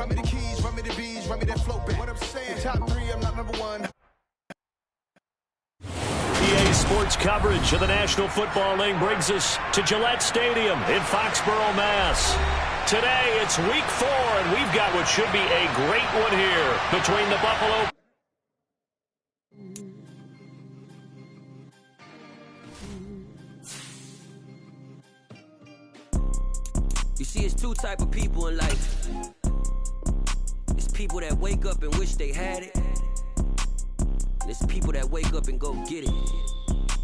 Run me the keys, run me the bees, run me that float back. What I'm saying, top 3, I'm not number 1. EA Sports coverage of the National Football League brings us to Gillette Stadium in Foxborough, Mass. Today, it's week 4, and we've got what should be a great one here between the Buffalo. You see, it's 2 type of people in life. It's people that wake up and wish they had it. And it's people that wake up and go get it.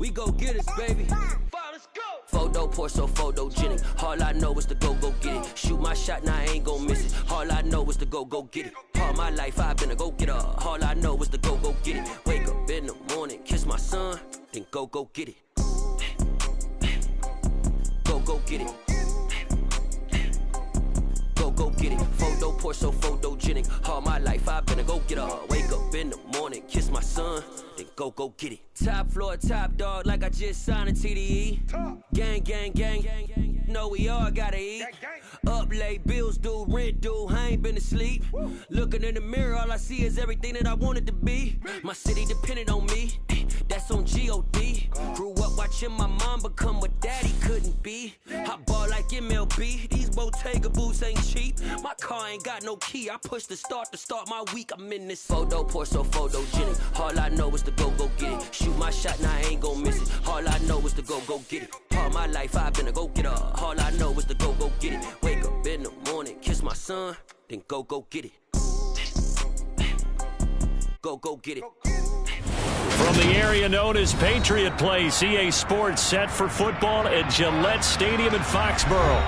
We go get it, baby. Let's go. Photo pour so photogenic. All I know is to go get it. Shoot my shot, now I ain't gon' miss it. All I know is to go get it. All my life I've been a go-getter. All I know is to go get it. Wake up in the morning, kiss my son, then go get it. Go get it. Go get it. Photo pour so photogenic. All my life I've been a go-getter. Wake up in the morning, kiss my son, then go get it. Top floor, top dog, like I just signed a TDE. Gang, gang, gang, gang. Know we all gotta eat. Up late, bills due, rent due, I ain't been asleep. Looking in the mirror, all I see is everything that I wanted to be. My city depended on me, that's on G.O.D. Grew up watching my mom become what daddy couldn't be. I ball like MLB, these Bottega boots ain't cheap. My car ain't got no key, I push the start to start my week. I'm in this photo pour so photogenic. All I know is to go get it. Shoot my shot, now I ain't gon' miss it. All I know is to go get it. All my life I've been a go-getter. All I know is to go get it. Wake up in the morning, kiss my son, then go get it. Go get it. From the area known as Patriot Place, EA Sports set for football at Gillette Stadium in Foxborough.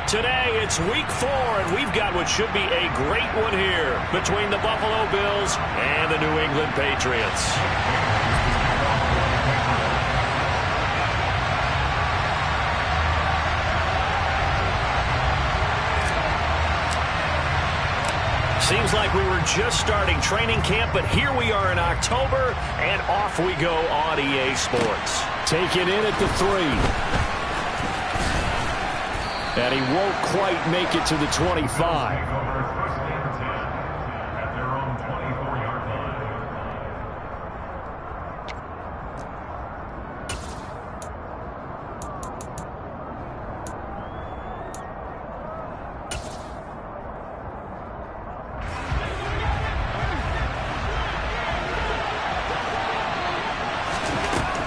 Today, it's week 4, and we've got what should be a great one here between the Buffalo Bills and the New England Patriots. Seems like we were just starting training camp, but here we are in October, and off we go on EA Sports. Take it in at the 3. And he won't quite make it to the 25.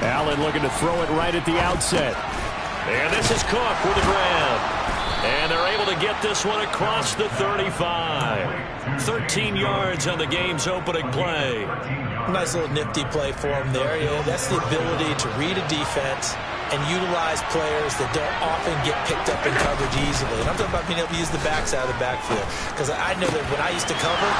Allen looking to throw it right at the outset. And this is Cook with the grab. And they're able to get this one across the 35. 13 yards on the game's opening play. Nice little nifty play for him there. Yeah, that's the ability to read a defense and utilize players that don't often get picked up in coverage easily. And I'm talking about being able to use the backs out of the backfield. Because I know that when I used to cover,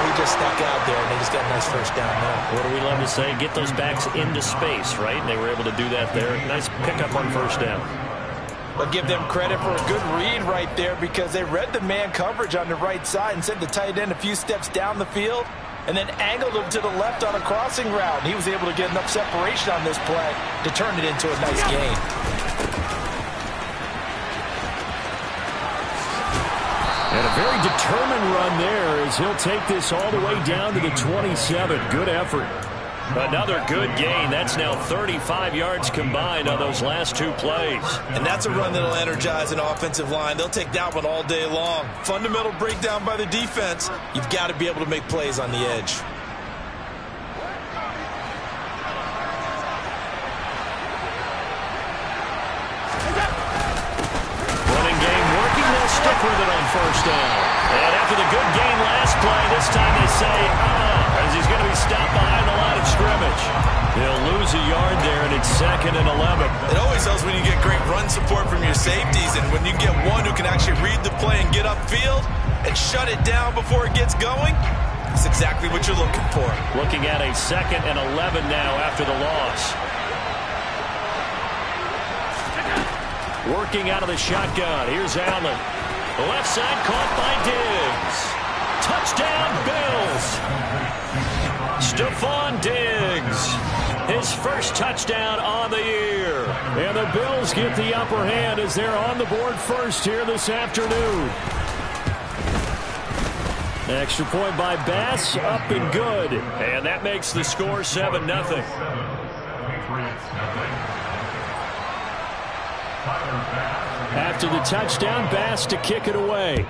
he just stuck out there, and they just got a nice first down there. What do we love to say? Get those backs into space, right? And they were able to do that there. Nice pickup on first down. But give them credit for a good read right there, because they read the man coverage on the right side and sent the tight end a few steps down the field and then angled him to the left on a crossing route. And he was able to get enough separation on this play to turn it into a nice gain. And a very determined run there as he'll take this all the way down to the 27. Good effort. Another good gain. That's now 35 yards combined on those last 2 plays. And that's a run that'll energize an offensive line. They'll take that one all day long. Fundamental breakdown by the defense. You've got to be able to make plays on the edge. Running game working. They'll stick with it on first down. And after the good gain last play, this time they say, as he's going to be stopped behind the line of scrimmage. They'll lose a yard there, and it's 2nd and 11. It always helps when you get great run support from your safeties, and when you get one who can actually read the play and get upfield and shut it down before it gets going, that's exactly what you're looking for. Looking at a 2nd and 11 now after the loss. Working out of the shotgun. Here's Allen. Left side caught by Diggs. Touchdown, Bills. Stephon Diggs. His first touchdown on the year. And the Bills get the upper hand as they're on the board first here this afternoon. Extra point by Bass, up and good. And that makes the score 7-0. After the touchdown, Bass to kick it away.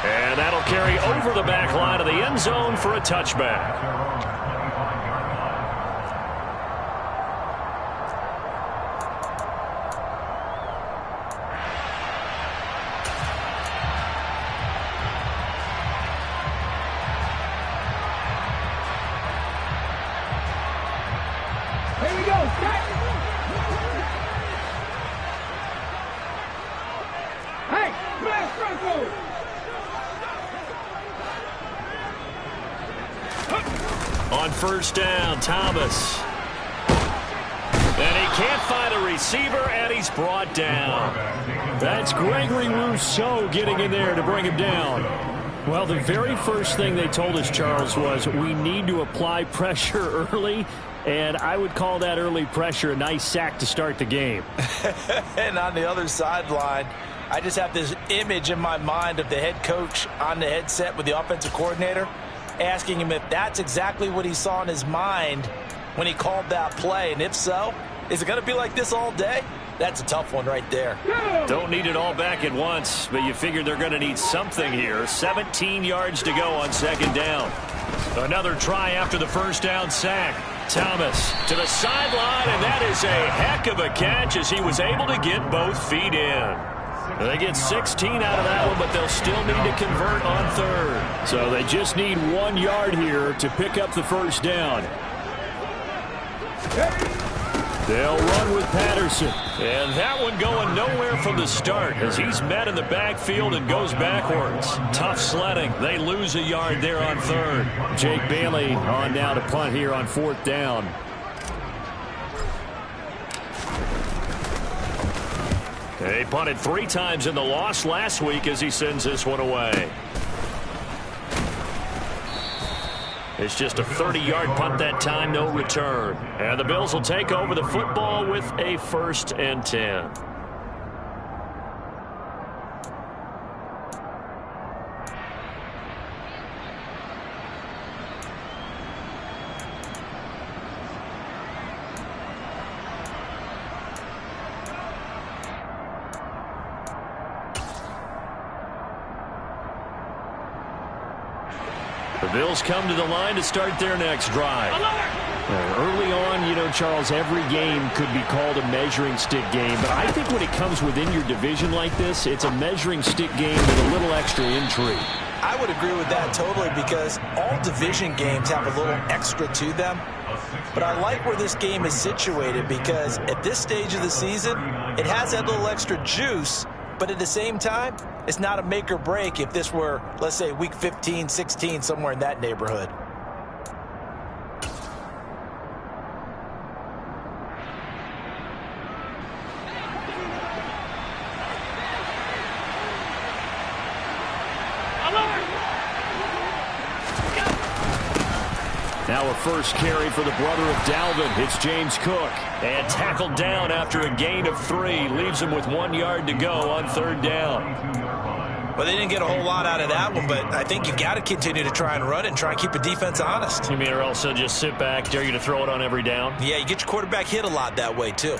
And that'll carry over the back line of the end zone for a touchback. On first down, Thomas. And he can't find a receiver, and he's brought down. That's Gregory Rousseau getting in there to bring him down. Well, the very first thing they told us, Charles, was we need to apply pressure early, and I would call that early pressure a nice sack to start the game. And on the other sideline, I just have this image in my mind of the head coach on the headset with the offensive coordinator, asking him if that's exactly what he saw in his mind when he called that play. And if so, is it going to be like this all day? That's a tough one right there. Don't need it all back at once, but you figure they're going to need something here. 17 yards to go on second down. Another try after the first down sack. Thomas to the sideline, and that is a heck of a catch as he was able to get both feet in. They get 16 out of that one, but they'll still need to convert on third. So they just need 1 yard here to pick up the first down. They'll run with Patterson. And that one going nowhere from the start as he's met in the backfield and goes backwards. Tough sledding. They lose a yard there on third. Jake Bailey on now to punt here on fourth down. They punted 3 times in the loss last week as he sends this one away. It's just a 30-yard punt that time, no return. And the Bills will take over the football with a 1st and 10. The Bills come to the line to start their next drive. Early on, you know, Charles, every game could be called a measuring stick game. But I think when it comes within your division like this, it's a measuring stick game with a little extra intrigue. I would agree with that totally because all division games have a little extra to them. But I like where this game is situated because at this stage of the season, it has that little extra juice. But at the same time, it's not a make or break if this were, let's say, week 15, 16, somewhere in that neighborhood. Now a first carry for the brother of Dalvin. It's James Cook. And tackled down after a gain of 3. Leaves him with 1 yard to go on third down. Well, they didn't get a whole lot out of that one, but I think you got to continue to try and run it and try and keep the defense honest. You mean or else they'll just sit back, dare you to throw it on every down? Yeah, you get your quarterback hit a lot that way, too.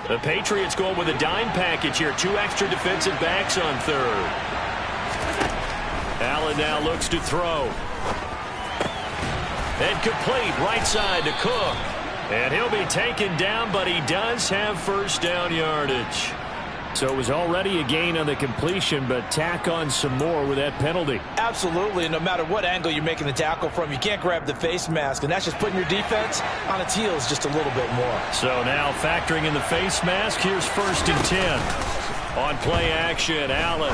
The Patriots going with a dime package here. 2 extra defensive backs on third. Allen now looks to throw. And complete right side to Cook. And he'll be taken down, but he does have first down yardage. So it was already a gain on the completion, but tack on some more with that penalty. Absolutely. No matter what angle you're making the tackle from, you can't grab the face mask, and that's just putting your defense on its heels just a little bit more. So now factoring in the face mask, here's 1st and 10. On play action, Allen.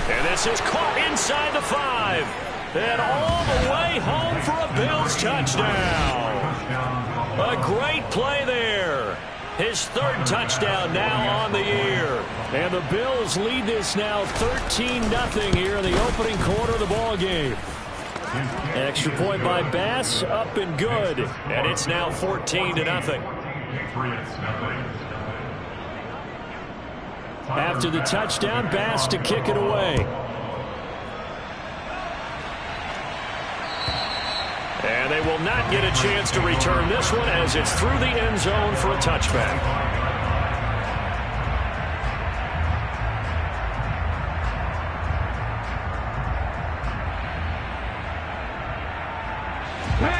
And this is caught inside the 5. And all the way home for a Bills touchdown. A great play there. His 3rd touchdown now on the year. And the Bills lead this now 13-0 here in the opening quarter of the ball game. Extra point by Bass, up and good. And it's now 14-0. After the touchdown, Bass to kick it away. And they will not get a chance to return this one as it's through the end zone for a touchback.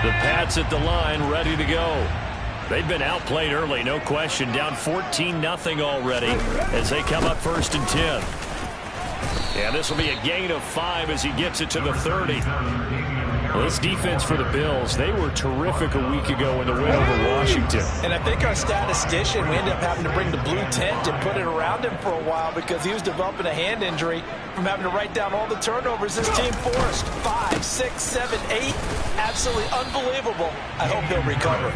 The Pats at the line, ready to go. They've been outplayed early, no question. Down 14-0 already as they come up 1st and 10. And this will be a gain of 5 as he gets it to the 30. Well, this defense for the Bills, they were terrific a week ago in the win over Washington. And I think our statistician, we ended up having to bring the blue tent and put it around him for a while because he was developing a hand injury from having to write down all the turnovers this team forced. 5, 6, 7, 8. Absolutely unbelievable. I hope he'll recover.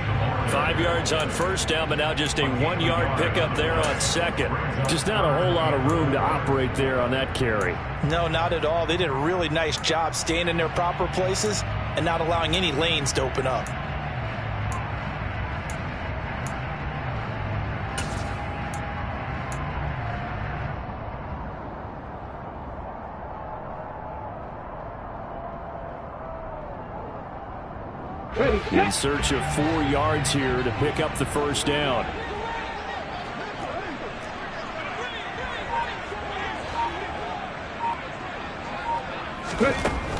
5 yards on first down, but now just a 1-yard pickup there on second. Just not a whole lot of room to operate there on that carry. No, not at all. They did a really nice job staying in their proper places and not allowing any lanes to open up. In search of 4 yards here to pick up the first down.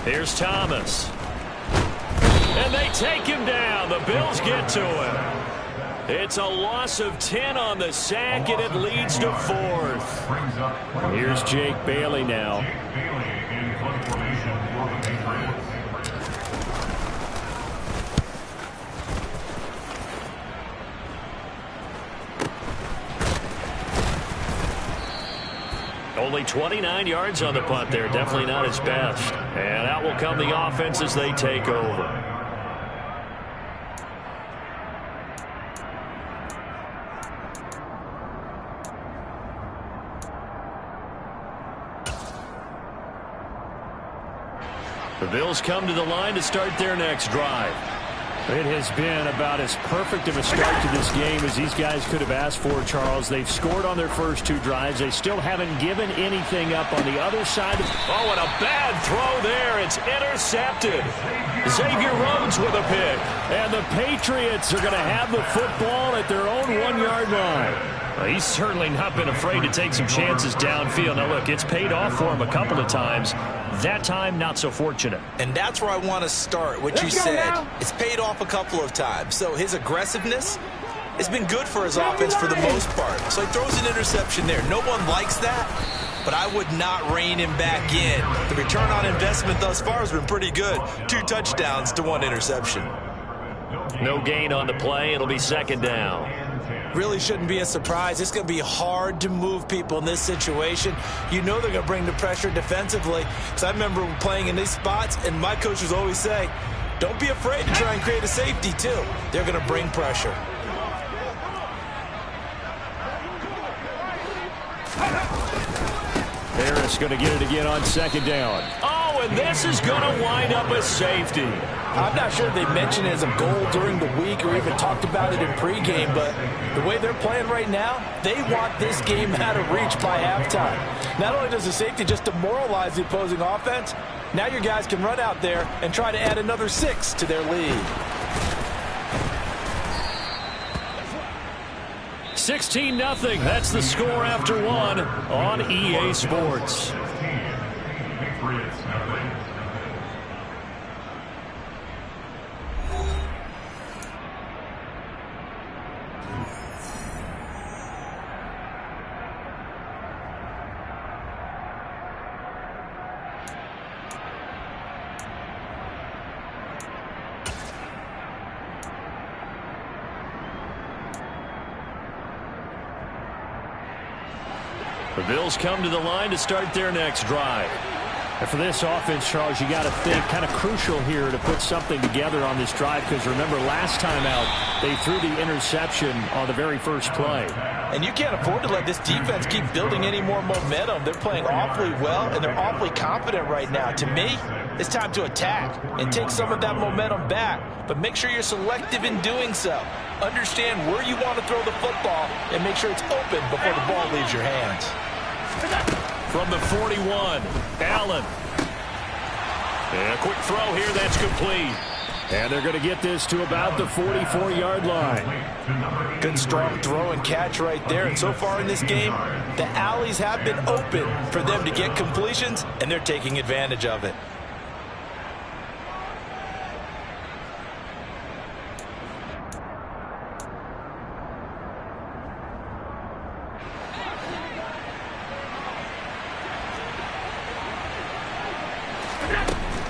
Here's Thomas. And they take him down. The Bills get to him. It's a loss of 10 on the sack, and it leads to 4th. Here's Jake Bailey now. Only 29 yards on the punt there. Definitely not his best. And out will come the offense as they take over. The Bills come to the line to start their next drive. It has been about as perfect of a start to this game as these guys could have asked for, Charles. They've scored on their first 2 drives. They still haven't given anything up on the other side. Oh, and a bad throw there. It's intercepted. Xavier Rhodes with a pick. And the Patriots are going to have the football at their own 1-yard line. Well, he's certainly not been afraid to take some chances downfield. Now, look, it's paid off for him a couple of times. That time, not so fortunate. And that's where I want to start, what you said. It's paid off a couple of times. So his aggressiveness has been good for his offense for the most part. So he throws an interception there. No one likes that, but I would not rein him back in. The return on investment thus far has been pretty good. 2 touchdowns to 1 interception. No gain on the play. It'll be 2nd down. Really shouldn't be a surprise. It's going to be hard to move people in this situation. You know they're going to bring the pressure defensively. Because I remember playing in these spots, and my coaches always say, don't be afraid to try and create a safety, too. They're going to bring pressure. Harris going to get it again on 2nd down. Oh, and this is going to wind up a safety. I'm not sure they mentioned it as a goal during the week or even talked about it in pregame, but the way they're playing right now, they want this game out of reach by halftime. Not only does the safety just demoralize the opposing offense, now your guys can run out there and try to add another 6 to their lead. 16-0. That's the score after 1 on EA Sports. The Bills come to the line to start their next drive. And for this offense, Charles, you got to think kind of crucial here to put something together on this drive because remember last time out they threw the interception on the very first play. And you can't afford to let this defense keep building any more momentum. They're playing awfully well and they're awfully confident right now. To me, it's time to attack and take some of that momentum back, but make sure you're selective in doing so. understand where you want to throw the football and make sure it's open before the ball leaves your hands. From the 41, Allen. And a quick throw here, that's complete. And they're going to get this to about the 44-yard line. Good strong throw and catch right there. And so far in this game, the alleys have been open for them to get completions, and they're taking advantage of it.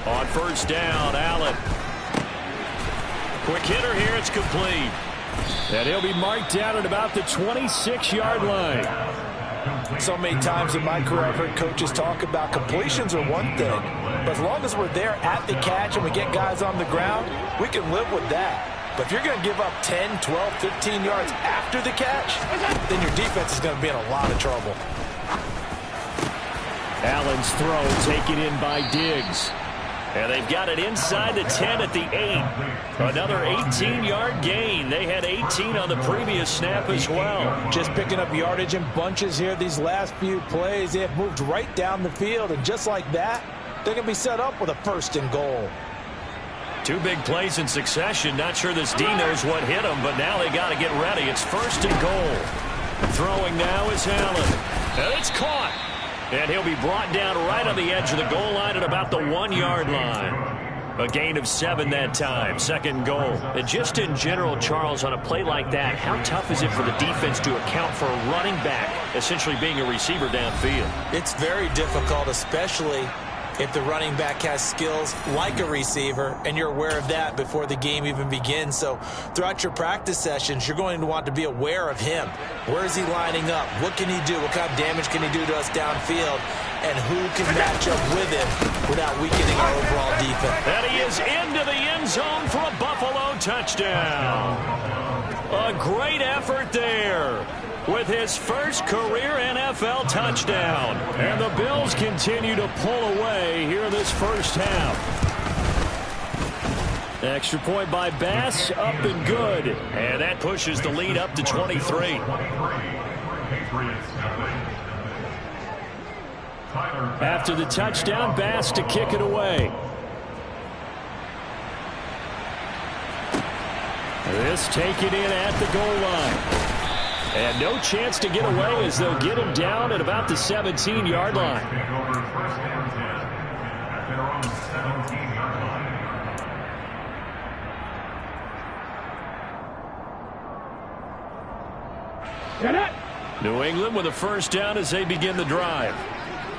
On first down, Allen. Quick hitter here, it's complete. And he'll be marked down at about the 26-yard line. So many times in my career I've heard coaches talk about completions are one thing, but as long as we're there at the catch and we get guys on the ground, we can live with that. But if you're going to give up 10, 12, 15 yards after the catch, then your defense is going to be in a lot of trouble. Allen's throw taken in by Diggs. And they've got it inside the 10 at the 8. Another 18-yard gain. They had 18 on the previous snap as well. Just picking up yardage in bunches here these last few plays. They have moved right down the field, and just like that, they're going to be set up with a 1st and goal. 2 big plays in succession. Not sure this D knows what hit him, but now they got to get ready. It's 1st and goal. Throwing now is Allen. And it's caught. And he'll be brought down right on the edge of the goal line at about the 1-yard line. A gain of 7 that time. 2nd goal. And just in general, Charles, on a play like that, how tough is it for the defense to account for a running back essentially being a receiver downfield? It's very difficult, especially if the running back has skills like a receiver, and you're aware of that before the game even begins. So throughout your practice sessions, you're going to want to be aware of him. Where is he lining up? What can he do? What kind of damage can he do to us downfield? And who can match up with him without weakening our overall defense? And he is into the end zone for a Buffalo touchdown. A great effort there with his first career NFL touchdown. And the Bills continue to pull away here this first half. Extra point by Bass, up and good. And that pushes the lead up to 23. After the touchdown, Bass to kick it away. This taken in at the goal line. And no chance to get away as they'll get him down at about the 17-yard line. New England with a 1st down as they begin the drive.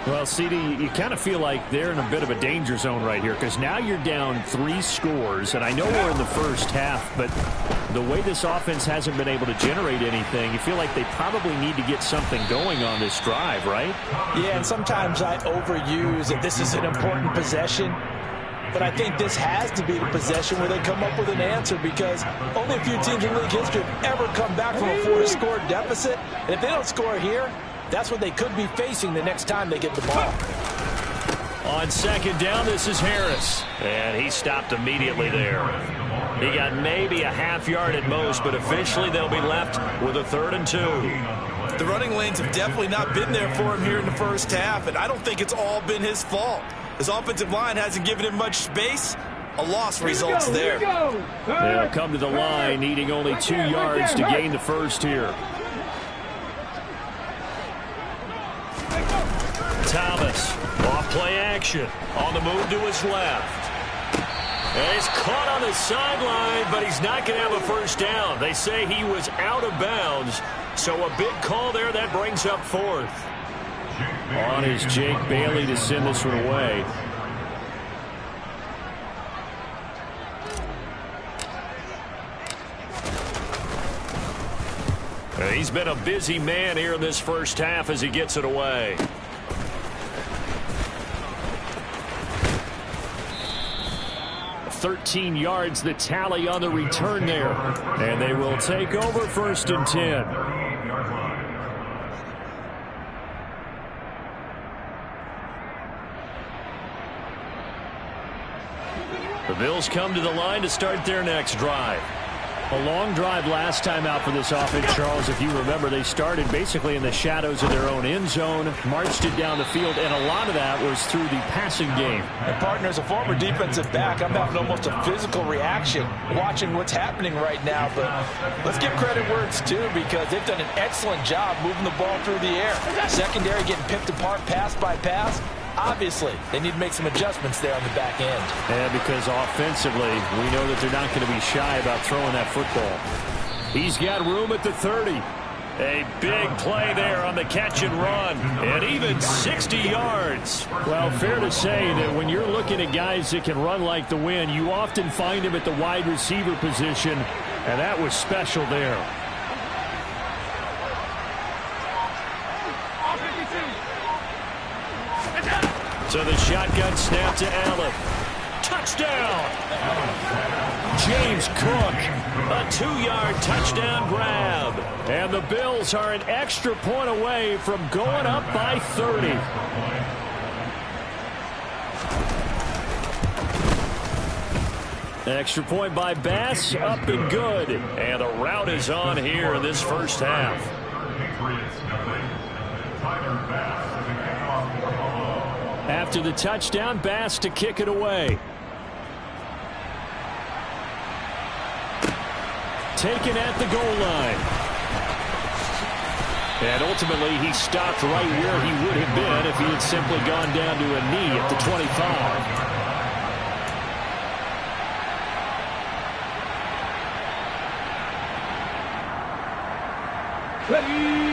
Well, CD, you kind of feel like they're in a bit of a danger zone right here because now you're down 3 scores, and I know we're in the first half, but the way this offense hasn't been able to generate anything, you feel like they probably need to get something going on this drive, right? Yeah, and sometimes I overuse that this is an important possession, but I think this has to be the possession where they come up with an answer because only a few teams in league history have ever come back from a 4-score deficit, and if they don't score here, that's what they could be facing the next time they get the ball. On 2nd down, this is Harris. And he stopped immediately there. He got maybe a half yard at most, but officially they'll be left with a 3rd and 2. The running lanes have definitely not been there for him here in the first half, and I don't think it's all been his fault. His offensive line hasn't given him much space. A loss results there. They'll come to the line, needing only 2 yards to gain the 1st here. Thomas, off play action, on the move to his left. And he's caught on the sideline, but he's not going to have a 1st down. They say he was out of bounds, so a big call there that brings up 4th. On is Jake Bailey to send this one away. He's been a busy man here in this first half as he gets it away. 13 yards the tally on the return there. And they will take over 1st and 10. The Bills come to the line to start their next drive. A long drive last time out for this offense, Charles. If you remember, they started basically in the shadows of their own end zone, marched it down the field, and a lot of that was through the passing game. And partner, as a former defensive back, I'm having almost a physical reaction watching what's happening right now. But let's give credit where it's due, because they've done an excellent job moving the ball through the air. Secondary getting picked apart pass by pass. Obviously, they need to make some adjustments there on the back end. Yeah, because offensively, we know that they're not going to be shy about throwing that football. He's got room at the 30. A big play there on the catch and run, and even 60 yards. Well, fair to say that when you're looking at guys that can run like the wind, you often find him at the wide receiver position, and that was special there. So the shotgun snap to Allen. Touchdown! James Cook, a 2-yard touchdown grab. And the Bills are an extra point away from going up by 30. Extra point by Bass, up and good. And the route is on here in this first half. After the touchdown, Bass to kick it away. Taken at the goal line. And ultimately, he stopped right where he would have been if he had simply gone down to a knee at the 25.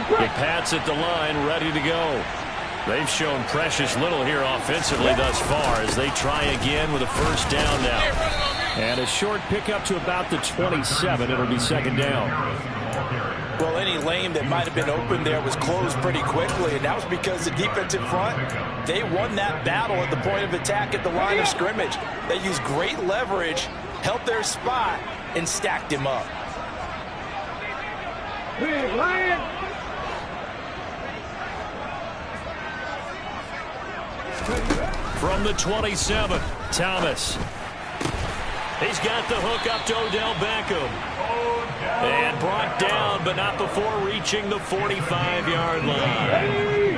The Pats at the line, ready to go. They've shown precious little here offensively thus far as they try again with a first down now. And a short pickup to about the 27. It'll be second down. Well, any lane that might have been open there was closed pretty quickly, and that was because the defensive front, they won that battle at the point of attack at the line of scrimmage. They used great leverage, held their spot, and stacked him up. From the 27, Thomas. He's got the hook up to Odell Beckham. And brought down, but not before reaching the 45-yard line.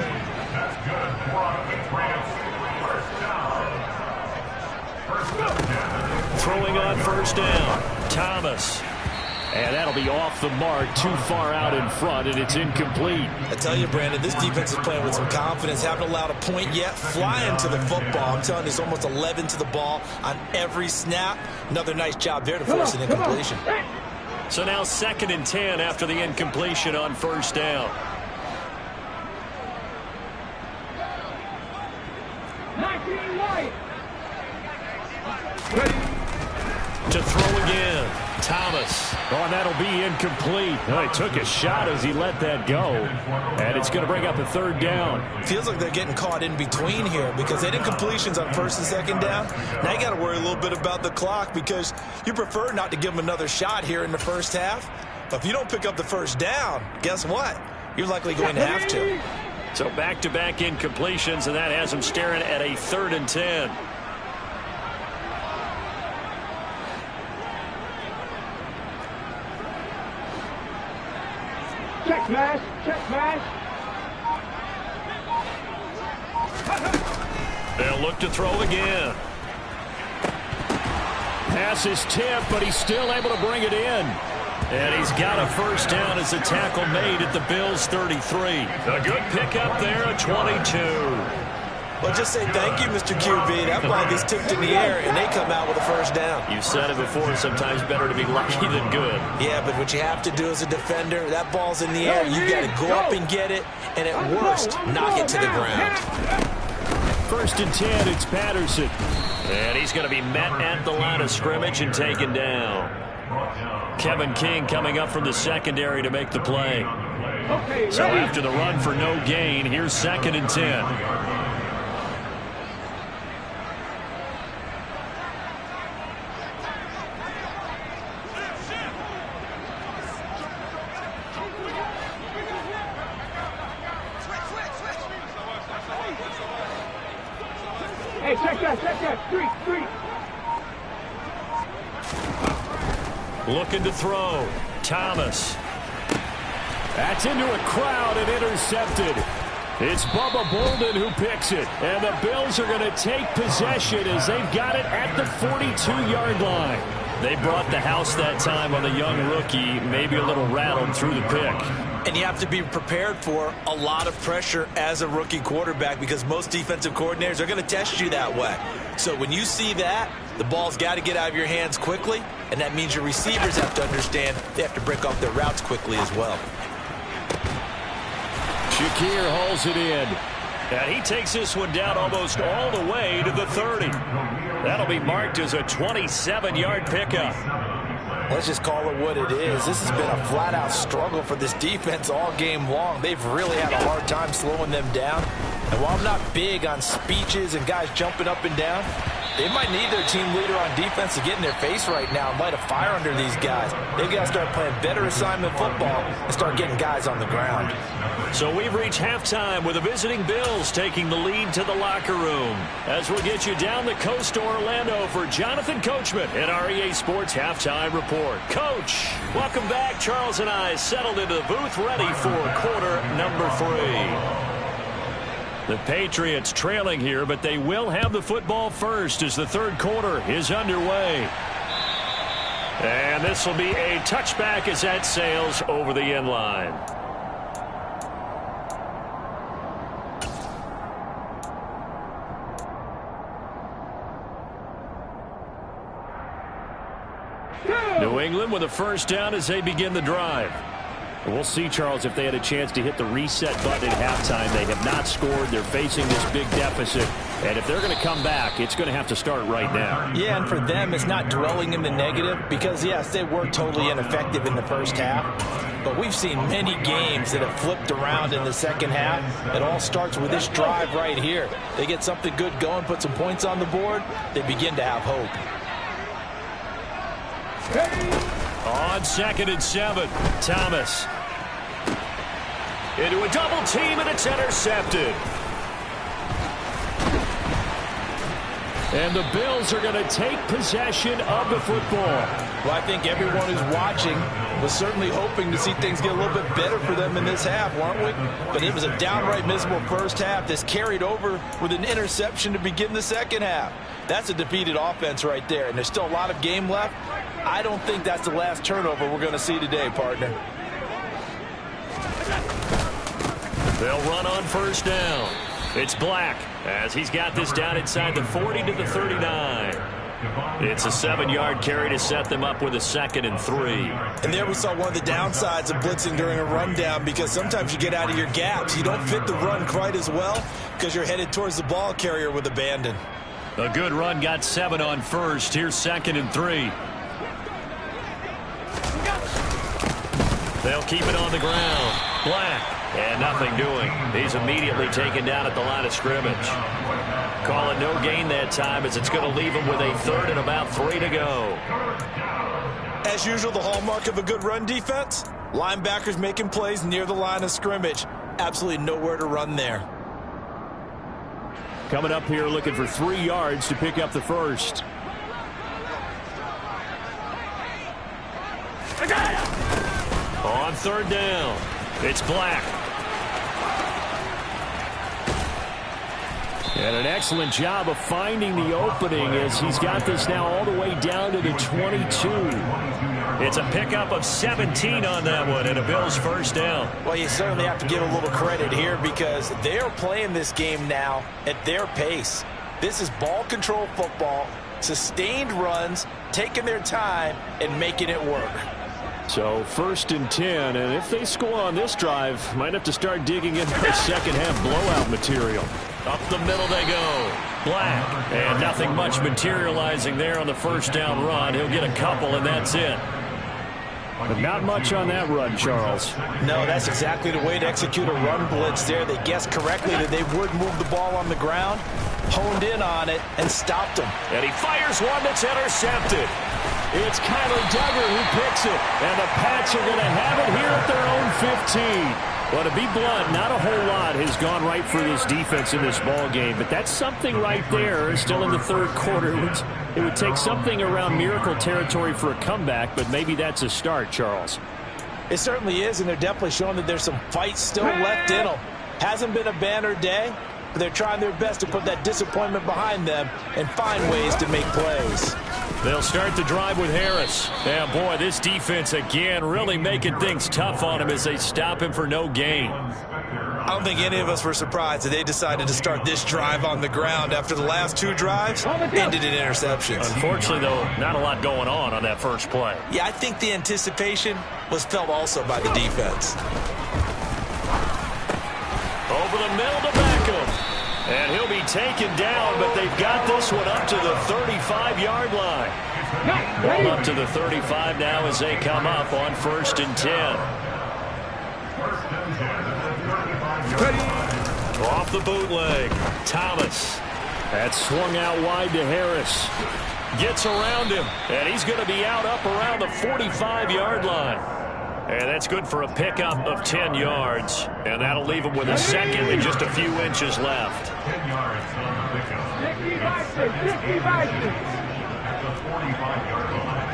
Throwing on first down, Thomas. And that'll be off the mark, too far out in front, and it's incomplete. I tell you, Brandon, this defense is playing with some confidence. Haven't allowed a point yet. Flying to the football. I'm telling you, it's almost 11 to the ball on every snap. Another nice job there to force an incompletion. So now 2nd and 10 after the incompletion on first down. To throw again, Thomas. Oh, and that'll be incomplete. Oh, he took a shot as he let that go. And it's going to bring up a third down. Feels like they're getting caught in between here because they had incompletions on first and second down. Now you got to worry a little bit about the clock because you prefer not to give them another shot here in the first half. But if you don't pick up the first down, guess what? You're likely going to have to. So back-to-back incompletions, and that has them staring at a 3rd and 10. Check smash, check smash. They'll look to throw again. Pass is tipped, but he's still able to bring it in. And he's got a first down as a tackle made at the Bills' 33. A good pickup there at 22. Well, just say thank you, Mr. QB. That ball gets tipped in the air, and they come out with a first down. You said it before, sometimes better to be lucky than good. Yeah, but what you have to do as a defender, that ball's in the air. You got to go up and get it, and at worst, knock it to the ground. 1st and 10, it's Patterson. And he's going to be met at the line of scrimmage and taken down. Kevin King coming up from the secondary to make the play. So after the run for no gain, here's 2nd and 10. Hey, check that, street. Looking to throw. Thomas. That's into a crowd and intercepted. It's Bubba Bolden who picks it. And the Bills are going to take possession as they've got it at the 42-yard line. They brought the house that time on the young rookie, maybe a little rattled through the pick. And you have to be prepared for a lot of pressure as a rookie quarterback because most defensive coordinators are going to test you that way. So when you see that, the ball's got to get out of your hands quickly, and that means your receivers have to understand they have to break off their routes quickly as well. Shakir hauls it in. And he takes this one down almost all the way to the 30. That'll be marked as a 27-yard pickup. Let's just call it what it is. This has been a flat-out struggle for this defense all game long. They've really had a hard time slowing them down. And while I'm not big on speeches and guys jumping up and down, they might need their team leader on defense to get in their face right now and light a fire under these guys. They've got to start playing better assignment football and start getting guys on the ground. So we've reached halftime with the visiting Bills taking the lead to the locker room. As we'll get you down the coast to Orlando for Jonathan Coachman at our EA Sports Halftime Report. Coach, welcome back. Charles and I settled into the booth ready for quarter number 3. The Patriots trailing here, but they will have the football first as the third quarter is underway. And this will be a touchback as that sails over the end line. New England with a first down as they begin the drive. We'll see, Charles, if they had a chance to hit the reset button at halftime. They have not scored. They're facing this big deficit. And if they're going to come back, it's going to have to start right now. Yeah, and for them, it's not dwelling in the negative because, yes, they were totally ineffective in the first half. But we've seen many games that have flipped around in the second half. It all starts with this drive right here. They get something good going, put some points on the board, they begin to have hope. On 2nd and 7, Thomas. Into a double team, and it's intercepted. And the Bills are going to take possession of the football. Well, I think everyone who's watching was certainly hoping to see things get a little bit better for them in this half, weren't we? But it was a downright miserable first half. This carried over with an interception to begin the second half. That's a defeated offense right there, and there's still a lot of game left. I don't think that's the last turnover we're going to see today, partner. They'll run on first down. It's Black as he's got this down inside the 40 to the 39. It's a 7-yard carry to set them up with a 2nd and 3. And there we saw one of the downsides of blitzing during a rundown because sometimes you get out of your gaps. You don't fit the run quite as well because you're headed towards the ball carrier with abandon. A good run got 7 on first. Here's 2nd and 3. They'll keep it on the ground. Black. And nothing doing. He's immediately taken down at the line of scrimmage. Call it no gain that time as it's going to leave him with a 3rd and about 3 to go. As usual, the hallmark of a good run defense, linebackers making plays near the line of scrimmage. Absolutely nowhere to run there. Coming up here looking for 3 yards to pick up the first. On 3rd down, it's Black. And an excellent job of finding the opening as he's got this now all the way down to the 22. It's a pickup of 17 on that one and a Bills first down. Well, you certainly have to give a little credit here because they're playing this game now at their pace. This is ball control football, sustained runs, taking their time and making it work. So 1st and 10, and if they score on this drive, might have to start digging in their second half blowout material. Up the middle they go. Black. And nothing much materializing there on the first down run. He'll get a couple, and that's it. But not much on that run, Charles. No, that's exactly the way to execute a run blitz there. They guessed correctly that they would move the ball on the ground, honed in on it, and stopped him. And he fires one that's intercepted. It's Kyler Duggar who picks it, and the Pats are going to have it here at their own 15. Well, to be blunt, not a whole lot has gone right for this defense in this ball game, but that's something right there still in the third quarter. It would take something around miracle territory for a comeback, but maybe that's a start, Charles. It certainly is, and they're definitely showing that there's some fight still left in them. Hasn't been a banner day, but they're trying their best to put that disappointment behind them and find ways to make plays. They'll start the drive with Harris. Yeah, boy, this defense again really making things tough on him as they stop him for no gain. I don't think any of us were surprised that they decided to start this drive on the ground after the last two drives ended in interceptions. Unfortunately, though, not a lot going on that first play. Yeah, I think the anticipation was felt also by the defense. Over the middle to Beckham. And he'll be taken down, but they've got this one up to the 35-yard line. Ball up to the 35 now as they come up on 1st and 10. Off the bootleg. Thomas. That's swung out wide to Harris. Gets around him, and he's going to be out up around the 45-yard line. And that's good for a pickup of 10 yards. And that'll leave him with a second and just a few inches left. 10 yards on the pickup. 50 Bison. At the 45-yard line.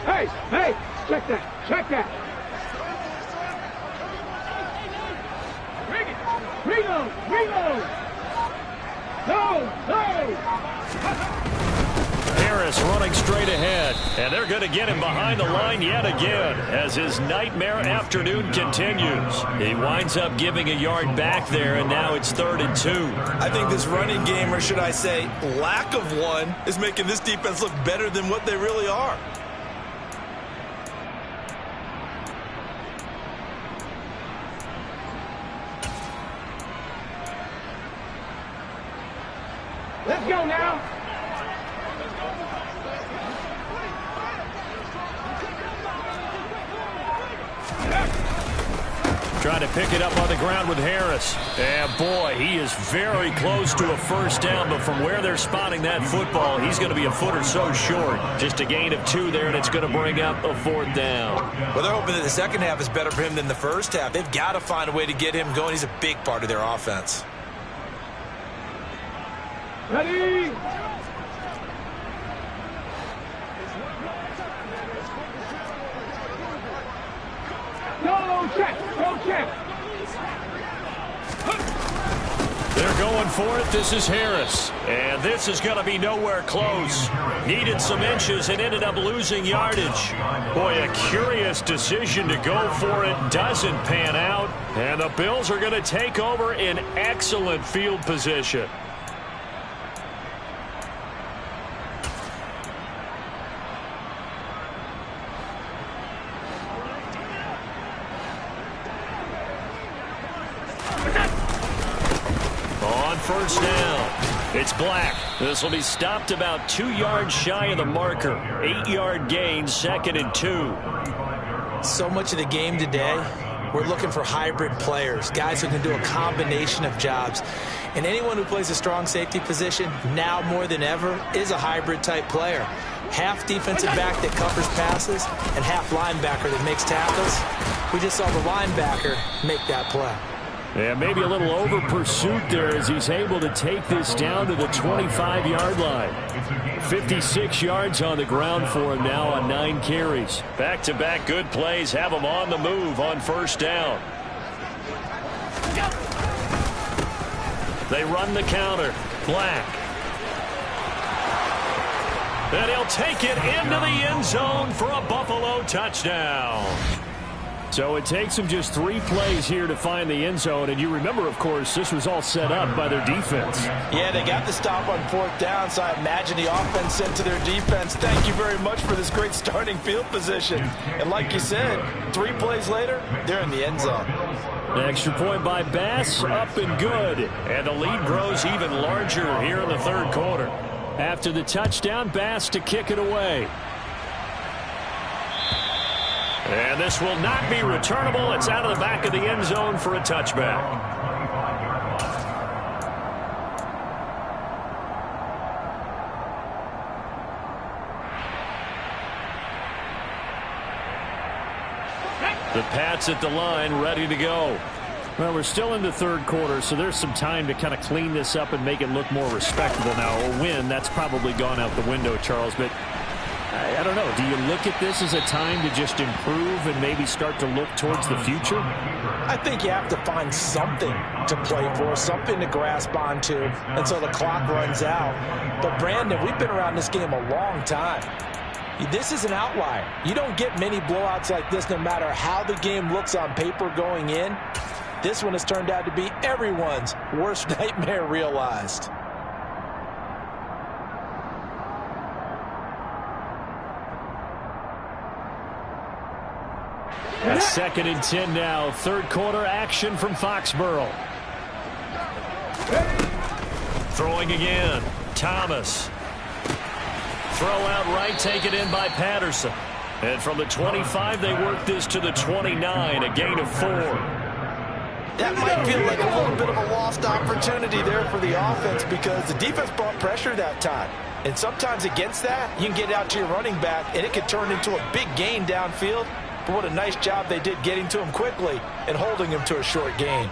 Hey, check that. Reload. No. Harris running straight ahead, and they're going to get him behind the line yet again as his nightmare afternoon continues. He winds up giving a yard back there, and now it's 3rd and 2. I think this running game, or should I say lack of one, is making this defense look better than what they really are. Let's go now. Trying to pick it up on the ground with Harris. And boy, he is very close to a first down, but from where they're spotting that football, he's going to be a foot or so short. Just a gain of 2 there, and it's going to bring up a 4th down. Well, they're hoping that the second half is better for him than the first half. They've got to find a way to get him going. He's a big part of their offense. Ready? Go check. They're going for it. This is Harris. And this is going to be nowhere close. Needed some inches and ended up losing yardage. Boy, a curious decision to go for it. Doesn't pan out. And the Bills are going to take over in excellent field position. First down. It's Black. This will be stopped about 2 yards shy of the marker. 8-yard gain, 2nd and 2. So much of the game today, we're looking for hybrid players, guys who can do a combination of jobs. And anyone who plays a strong safety position, now more than ever, is a hybrid type player. Half defensive back that covers passes and half linebacker that makes tackles. We just saw the linebacker make that play. Yeah, maybe a little over pursuit there as he's able to take this down to the 25-yard line. 56 yards on the ground for him now on 9 carries. Back-to-back good plays have him on the move on first down. They run the counter. Black. And he'll take it into the end zone for a Buffalo touchdown. So it takes them just 3 plays here to find the end zone. And you remember, of course, this was all set up by their defense. Yeah, they got the stop on 4th down, so I imagine the offense said to their defense, thank you very much for this great starting field position. And like you said, 3 plays later, they're in the end zone. An extra point by Bass, up and good. And the lead grows even larger here in the 3rd quarter. After the touchdown, Bass to kick it away. And this will not be returnable. It's out of the back of the end zone for a touchback. The Pats at the line, ready to go. Well, we're still in the third quarter, so there's some time to kind of clean this up and make it look more respectable now. A win, that's probably gone out the window, Charles, but I don't know. Do you look at this as a time to just improve and maybe start to look towards the future? I think you have to find something to play for, something to grasp onto until the clock runs out. But, Brandon, we've been around this game a long time. This is an outlier. You don't get many blowouts like this no matter how the game looks on paper going in. This one has turned out to be everyone's worst nightmare realized. A 2nd and 10 now. Third quarter action from Foxborough. Throwing again. Thomas. Throw out right, taken in by Patterson. And from the 25, they work this to the 29, a gain of 4. That might feel like a little bit of a lost opportunity there for the offense because the defense brought pressure that time. And sometimes against that, you can get out to your running back, and it could turn into a big gain downfield. But what a nice job they did getting to him quickly and holding him to a short gain.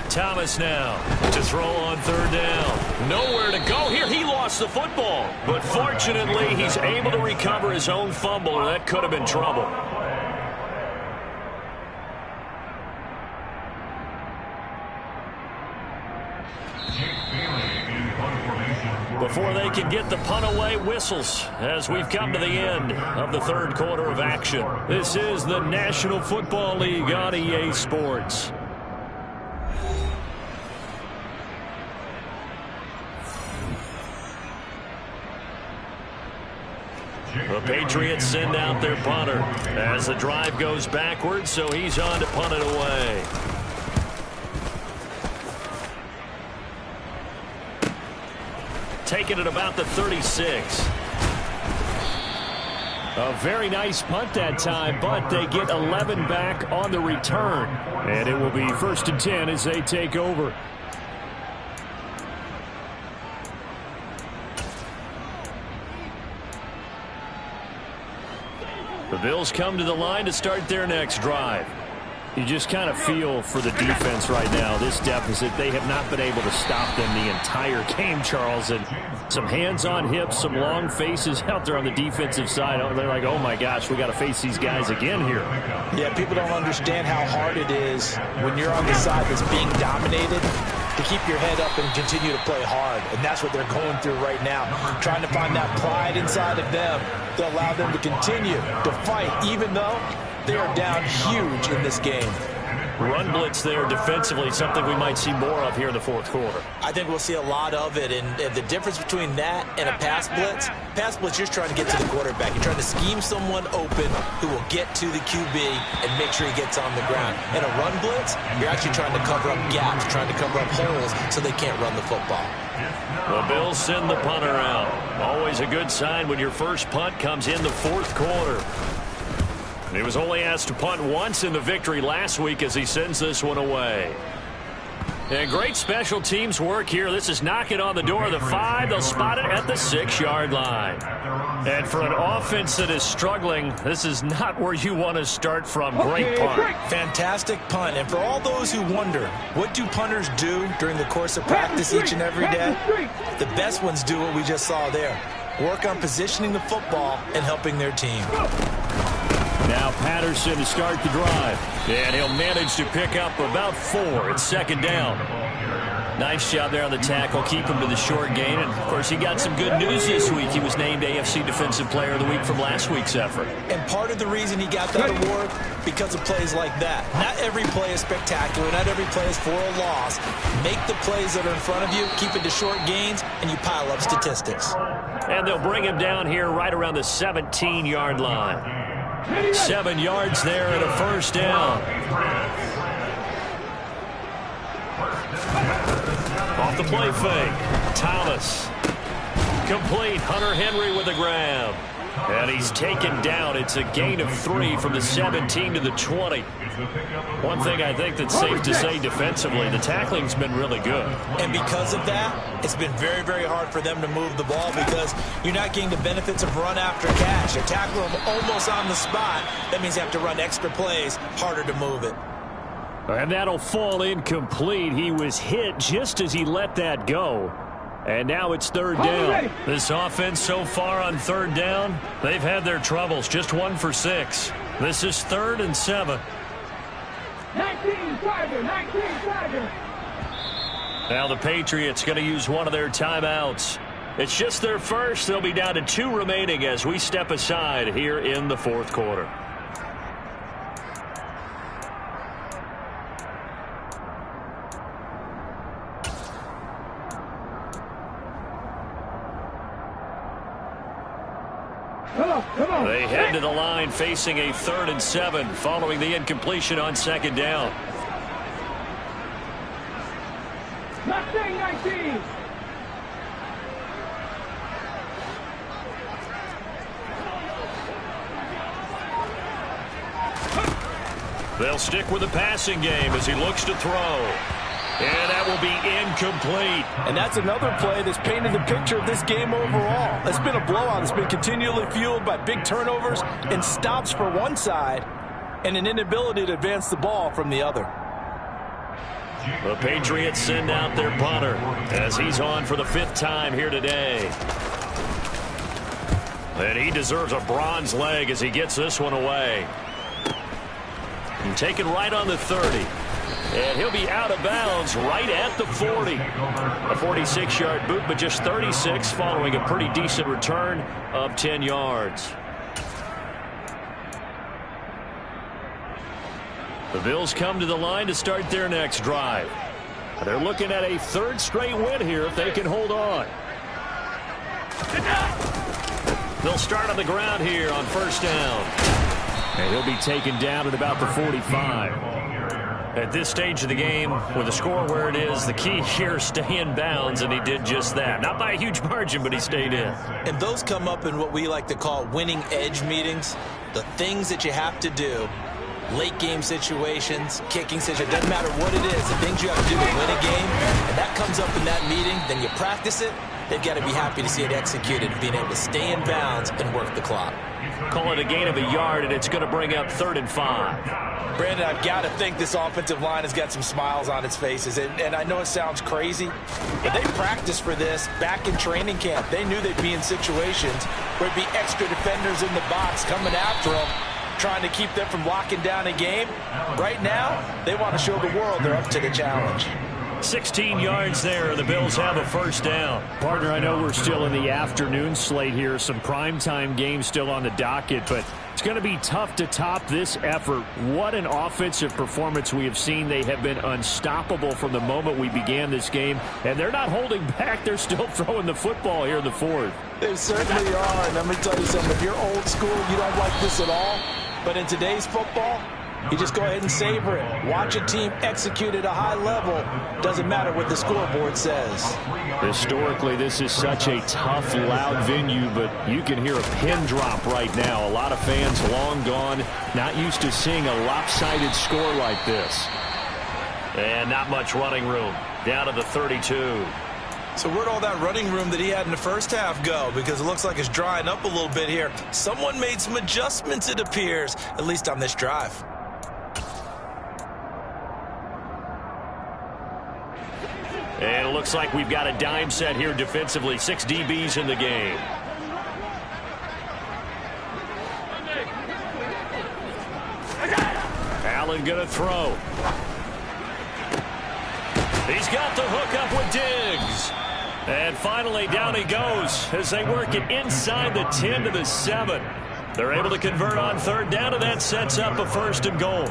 Thomas now to throw on 3rd down. Nowhere to go here. He lost the football. But fortunately, he's able to recover his own fumble, or that could have been trouble. Before they can get the punt away, whistles as we've come to the end of the third quarter of action. This is the National Football League on EA Sports. The Patriots send out their punter as the drive goes backwards, so he's on to punt it away. Taking it about the 36. A very nice punt that time, but they get 11 back on the return. And it will be 1st and 10 as they take over. The Bills come to the line to start their next drive. You just kind of feel for the defense right now, this deficit. They have not been able to stop them the entire game, Charles. And some hands on hips, some long faces out there on the defensive side. They're like, oh, my gosh, we got to face these guys again here. Yeah, people don't understand how hard it is when you're on the side that's being dominated to keep your head up and continue to play hard. And that's what they're going through right now, trying to find that pride inside of them to allow them to continue to fight, even though they are down huge in this game. Run blitz there defensively, something we might see more of here in the fourth quarter. I think we'll see a lot of it, and the difference between that and a pass blitz, you're trying to get to the quarterback. You're trying to scheme someone open who will get to the QB and make sure he gets on the ground. In a run blitz, you're actually trying to cover up gaps, trying to cover up holes so they can't run the football. The Bills send the punter out. Always a good sign when your first punt comes in the fourth quarter. He was only asked to punt once in the victory last week as he sends this one away. And great special teams work here. This is knocking on the door of the 5. They'll spot it at the 6-yard line. And for an offense that is struggling, this is not where you want to start from. Great punt. Fantastic punt. And for all those who wonder, what do punters do during the course of practice each and every day? The best ones do what we just saw there. Work on positioning the football and helping their team. Now Patterson to start the drive. And he'll manage to pick up about 4. It's 2nd down. Nice job there on the tackle. Keep him to the short gain. And, of course, he got some good news this week. He was named AFC Defensive Player of the Week from last week's effort. And part of the reason he got that award, because of plays like that. Not every play is spectacular. Not every play is for a loss. Make the plays that are in front of you, keep it to short gains, and you pile up statistics. And they'll bring him down here right around the 17-yard line. 7 yards there and a 1st down. Off the play fake. Thomas. Complete. Hunter Henry with a grab. And he's taken down. It's a gain of 3 from the 17 to the 20. One thing I think that's safe to say defensively, the tackling's been really good. And because of that, it's been very, very hard for them to move the ball because you're not getting the benefits of run after catch. You tackle them almost on the spot. That means you have to run extra plays, harder to move it. And that'll fall incomplete. He was hit just as he let that go. And now it's third down. This offense so far on third down, they've had their troubles. Just 1 for 6. This is 3rd and 7. 19 Tiger. Now the Patriots going to use one of their timeouts. It's just their first. They'll be down to 2 remaining as we step aside here in the 4th quarter. They head to the line facing a 3rd and 7 following the incompletion on 2nd down. 19. They'll stick with the passing game as he looks to throw. And that will be incomplete. And that's another play that's painted the picture of this game overall. It's been a blowout. It's been continually fueled by big turnovers and stops for one side and an inability to advance the ball from the other. The Patriots send out their punter as he's on for the 5th time here today. And he deserves a bronze leg as he gets this one away. And taken right on the 30. And he'll be out of bounds right at the 40. A 46-yard boot, but just 36 following a pretty decent return of 10 yards. The Bills come to the line to start their next drive. They're looking at a 3rd straight win here if they can hold on. They'll start on the ground here on 1st down. And he'll be taken down at about the 45. At this stage of the game, with the score where it is, the key here is stay in bounds, and he did just that. Not by a huge margin, but he stayed in. And those come up in what we like to call winning edge meetings. The things that you have to do, late game situations, kicking situations, doesn't matter what it is, the things you have to do to win a game, and that comes up in that meeting, then you practice it, they've got to be happy to see it executed, being able to stay in bounds and work the clock. Call it a gain of a yard, and it's going to bring up 3rd and 5. Brandon, I've got to think this offensive line has got some smiles on its faces. And I know it sounds crazy, but they practiced for this back in training camp. They knew they'd be in situations where it'd be extra defenders in the box coming after them, trying to keep them from locking down a game. Right now, they want to show the world they're up to the challenge. 16 yards there. The Bills have a 1st down. Partner, I know we're still in the afternoon slate here. Some primetime games still on the docket, but it's going to be tough to top this effort. What an offensive performance we have seen. They have been unstoppable from the moment we began this game, and they're not holding back. They're still throwing the football here in the 4th. They certainly are. And let me tell you something. If you're old school, you don't like this at all. But in today's football, you just go ahead and savor it. Watch a team execute at a high level. Doesn't matter what the scoreboard says. Historically, this is such a tough, loud venue, but you can hear a pin drop right now. A lot of fans long gone, not used to seeing a lopsided score like this. And not much running room. Down to the 32. So where'd all that running room that he had in the first half go? Because it looks like it's drying up a little bit here. Someone made some adjustments, it appears, at least on this drive. And it looks like we've got a dime set here defensively. 6 DBs in the game. Allen going to throw. He's got the hook up with Diggs. And finally down he goes as they work it inside the 10 to the 7. They're able to convert on 3rd down, and that sets up a 1st and goal.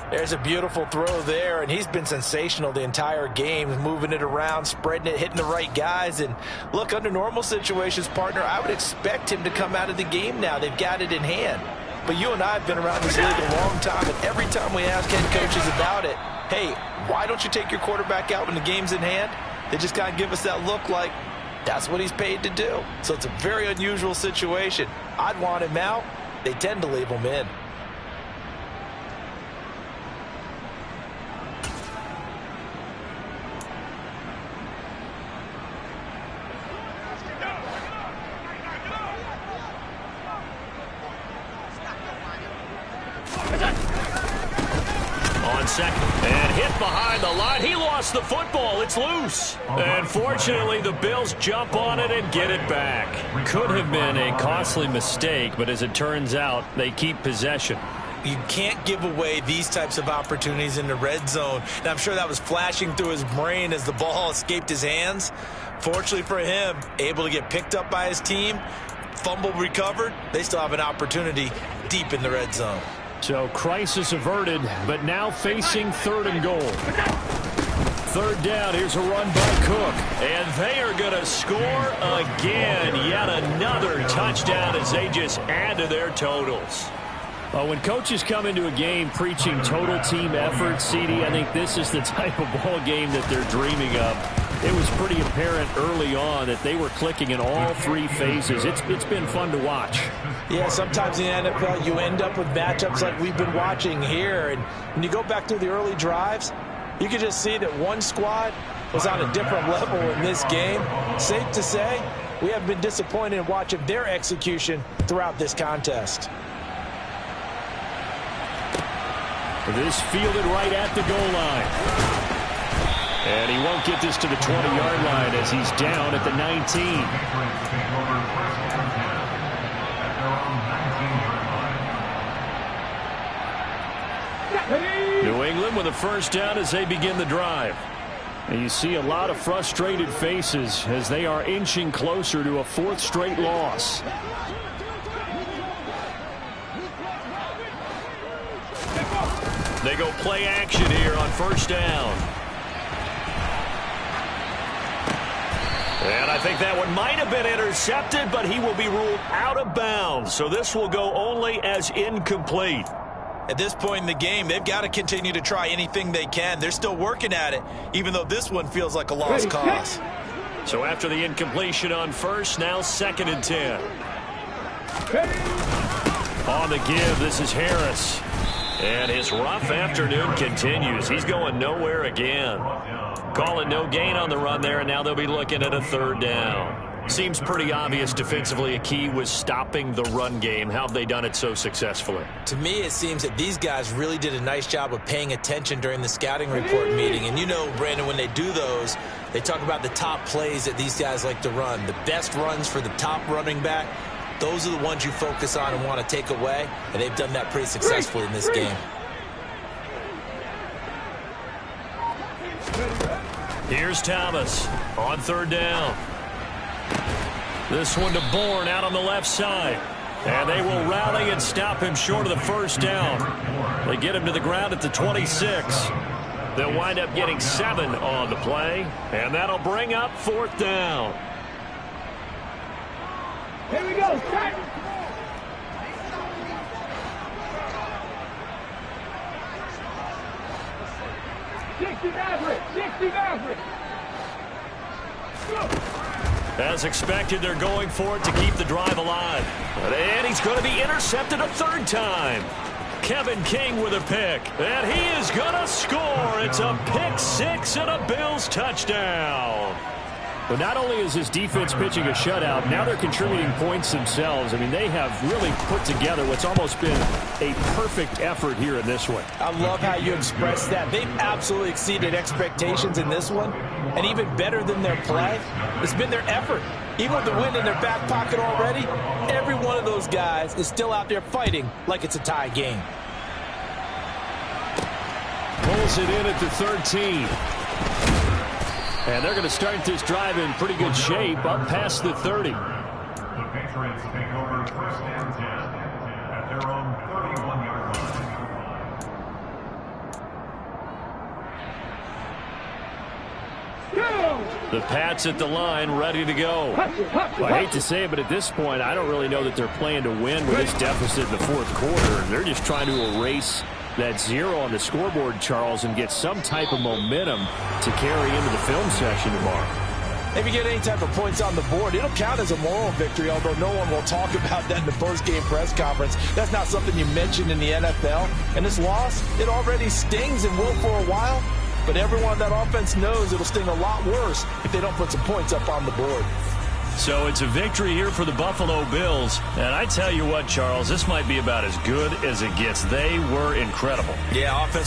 There's a beautiful throw there, and he's been sensational the entire game, moving it around, spreading it, hitting the right guys. And look, under normal situations, partner, I would expect him to come out of the game now. They've got it in hand. But you and I have been around this league a long time, and every time we ask head coaches about it, hey, why don't you take your quarterback out when the game's in hand? They just kind of give us that look like, That's what he's paid to do. So it's a very unusual situation. I'd want him out. They tend to leave him in. On second, and hit behind the line. He lost the football. It's loose. And fortunately, the Bills jump on it and get it back. Could have been a costly mistake, but as it turns out, they keep possession. You can't give away these types of opportunities in the red zone. And I'm sure that was flashing through his brain as the ball escaped his hands. Fortunately for him, able to get picked up by his team, fumble recovered. They still have an opportunity deep in the red zone. So crisis averted, but now facing third and goal. Third down, here's a run by Cook. And they are going to score again. Yet another touchdown as they just add to their totals. When coaches come into a game preaching total team effort, CD, I think this is the type of ball game that they're dreaming of. It was pretty apparent early on that they were clicking in all three phases. It's been fun to watch. Yeah, sometimes in the NFL you end up with matchups like we've been watching here. And when you go back through the early drives, you can just see that one squad was on a different level in this game. Safe to say, we have been disappointed in watching their execution throughout this contest. This fielded right at the goal line. And he won't get this to the 20-yard line as he's down at the 19. New England with a first down as they begin the drive. And you see a lot of frustrated faces as they are inching closer to a fourth straight loss. They go play action here on first down. And I think that one might have been intercepted, but he will be ruled out of bounds. So this will go only as incomplete. At this point in the game, they've got to continue to try anything they can. They're still working at it, even though this one feels like a lost cause. So after the incompletion on first, now 2nd and 10. On the give, this is Harris. And his rough afternoon continues. He's going nowhere again. Calling no gain on the run there, and now they'll be looking at a third down. Seems pretty obvious defensively a key was stopping the run game. How have they done it so successfully? To me, it seems that these guys really did a nice job of paying attention during the scouting report meeting. And you know, Brandon, when they do those, they talk about the top plays that these guys like to run. The best runs for the top running back, those are the ones you focus on and want to take away. And they've done that pretty successfully in this game. Here's Thomas on third down. This one to Bourne out on the left side. And they will rally and stop him short of the first down. They get him to the ground at the 26. They'll wind up getting 7 on the play. And that'll bring up fourth down. Here we go. Start. As expected, they're going for it to keep the drive alive. And he's going to be intercepted a third time. Kevin King with a pick. And he is going to score. It's a pick 6 and a Bills touchdown. But not only is this defense pitching a shutout, now they're contributing points themselves. I mean, they have really put together what's almost been a perfect effort here in this one. I love how you express that. They've absolutely exceeded expectations in this one. And even better than their play, it's been their effort. Even with the win in their back pocket already, every one of those guys is still out there fighting like it's a tie game. Pulls it in at the 13. And they're going to start this drive in pretty good shape up past the 30. The Patriots take over first and 10 at their own 31-yard line. The Pats at the line, ready to go. Well, I hate to say it, but at this point, I don't really know that they're playing to win with this deficit in the fourth quarter. They're just trying to erase that 0 on the scoreboard, Charles, and get some type of momentum to carry into the film session tomorrow. If you get any type of points on the board, it'll count as a moral victory, although no one will talk about that in the post-game press conference. That's not something you mention in the NFL. And this loss, it already stings and will for a while. But everyone on that offense knows it'll sting a lot worse if they don't put some points up on the board. So it's a victory here for the Buffalo Bills. And I tell you what, Charles, this might be about as good as it gets. They were incredible. Yeah, offense.